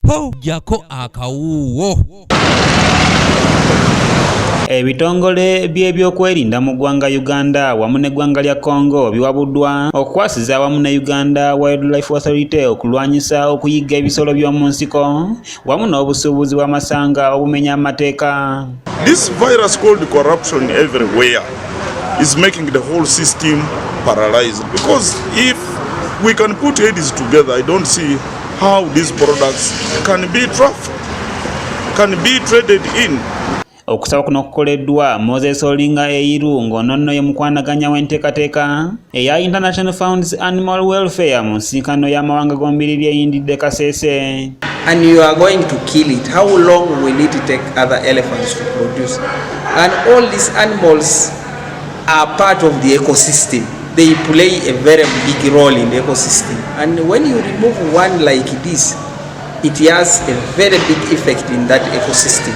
po jako akawuwo. Ebitongole by'ebyokwerinda mu ggwanga Uganda wamu n'eggwanga lya Congo biwabuddwa okukwasiza wamu ne Uganda Wildlife Authority okulwanyisa okuyigga ebisolo by'omu nsiko wamu n'obusuubuzi bw'amasanga obumenya amateeka. This virus called corruption everywhere is making the whole system paralyzed, because if we can put heads together, I don't see how these products can be trafficked, can be traded in. Okusaba kuno kukoleddwa Moses Olinga Eiru ng'ononno ye mukwanaganya w'enteekateeka eya International Funds Animal Welfare mu nsisinkano y'amawanga g'omubiri eyindidde Kasese. And you are going to kill it. How long will it take other elephants to produce? And all these animals are part of the ecosystem. They play a very big role in the ecosystem. And when you remove one like this, it has a very big effect in that ecosystem.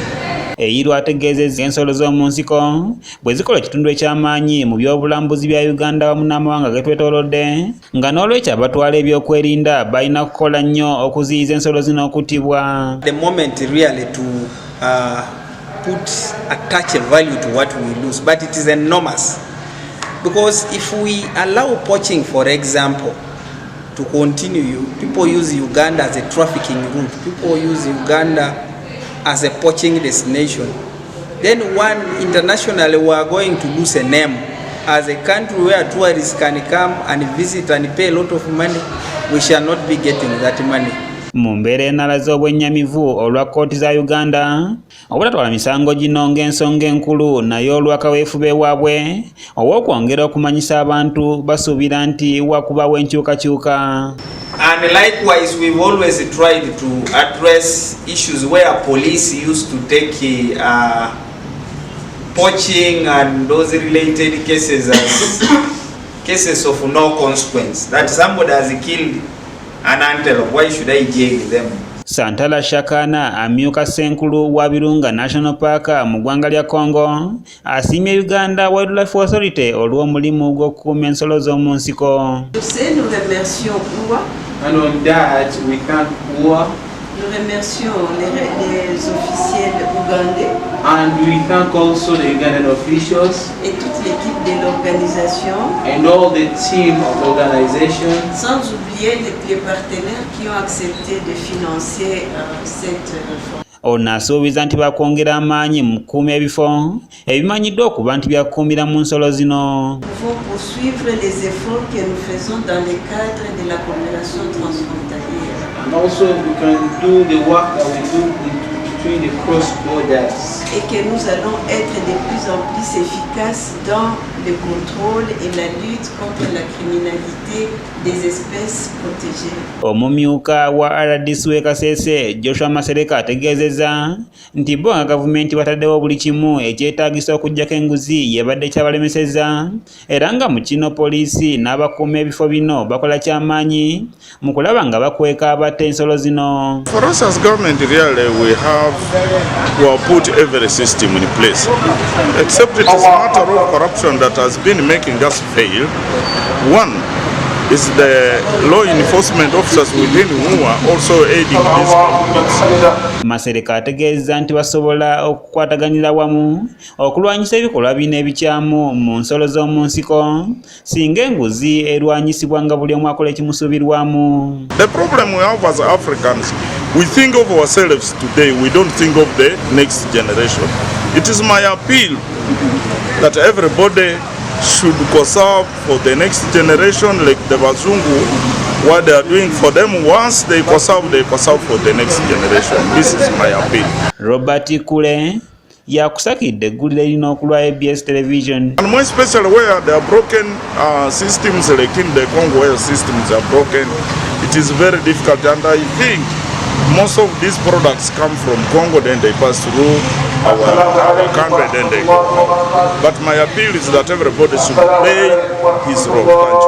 Eiru ategeezezza ensolo z'omu nsiko bwe zikola ekitundu eky'amaanyi mu byobulambuzi bya Uganda wamu n'amawanga getwetoolodde nga n'olwekyo abatwala ebyokwerinda balina kukola nnyo okuziyiza ensolo zino okuttibwa. The moment really to attach a value to what we lose, but it is enormous. Because if we allow poaching, for example, to continue, people use Uganda as a trafficking route, people use Uganda as a poaching destination, then internationally we are going to lose a name as a country where tourists can come and visit and pay a lot of money. We shall not be getting that money. Mu mbeera enala z'obwennyamivu olwa kkooti za Uganda obutatwala misango gino ng'ensonga enkulu naye olw'akaweefube waabwe ow'okwongera okumanyisa abantu basuubira nti wakubawo enkyukakyuka. And likewise, we've always tried to address issues where police used to take poaching and those related cases as cases of no consequence. That somebody has killed an antelope, why should I jail them? Santala Shakana amyuka Senkulu wa Virunga National Park mu ggwanga lya Congo asiimye Uganda Wildlife Authority olw'omulimu gw'okukuuma ensolo z'omu nsiko. And on that, we thank UWA. Nous remercions les officiels ougandais. And we thank also the Ugandan officials. Et toute l'équipe de l'organisation. And all the team of the organization. Sans oublier les partenaires qui ont accepté de financer cette réforme. Ono asuubiza nti bakwongera amaanyi mu kukuuma ebifo ebimanyiddwa okuba nti byakukuumira mu nsolo zino. Nous pouvons poursuivre les efforts que nous faisons dans le cadre de la coopération transfrontalière. And also we can do the work that we do between the cross borders. Et que nous allons être de plus en plus efficaces dans le contrôle et la lutte contre la criminalité des espèces protégées. Omumyuka wa RDC w'e Kasese Joshua Masereka ategeezezza nti bo nga gavumenti bataddewo buli kimu ekyetaagisa okuggyako enguzi yabadde kyabalemesezza era nga mu kino poliisi n'abakuuma ebifo bino bakola kyamaanyi mu kulaba nga bakweka abatta ensolo zino. For us as government, really, we have put every system in place, except it is a matter of corruption that has been making us fail. One is the law enforcement officers within who are also aiding these companies. Masereka ategeeza nti basobola okukwataganira wamu okulwanyisa ebikolwa bino ebikyamu mu nsolo z'omu nsiko singa enguzi erwanyisibwa nga buli omu akola ekimusuubirwamu. The problem we have as Africans, we think of ourselves today, we don't think of the next generation. It is my appeal that everybody should conserve for the next generation, like the Bazungu, what they are doing for them. Once they conserve for the next generation. This is my appeal. Robert Kule yakusakidde eggulire lino okulwa ABS television. And more especially where there are broken systems, like in the Congo where systems are broken, it is very difficult, and I think most of these products come from Congo, then they pass through our country, then they go home. But my appeal is that everybody should play his role.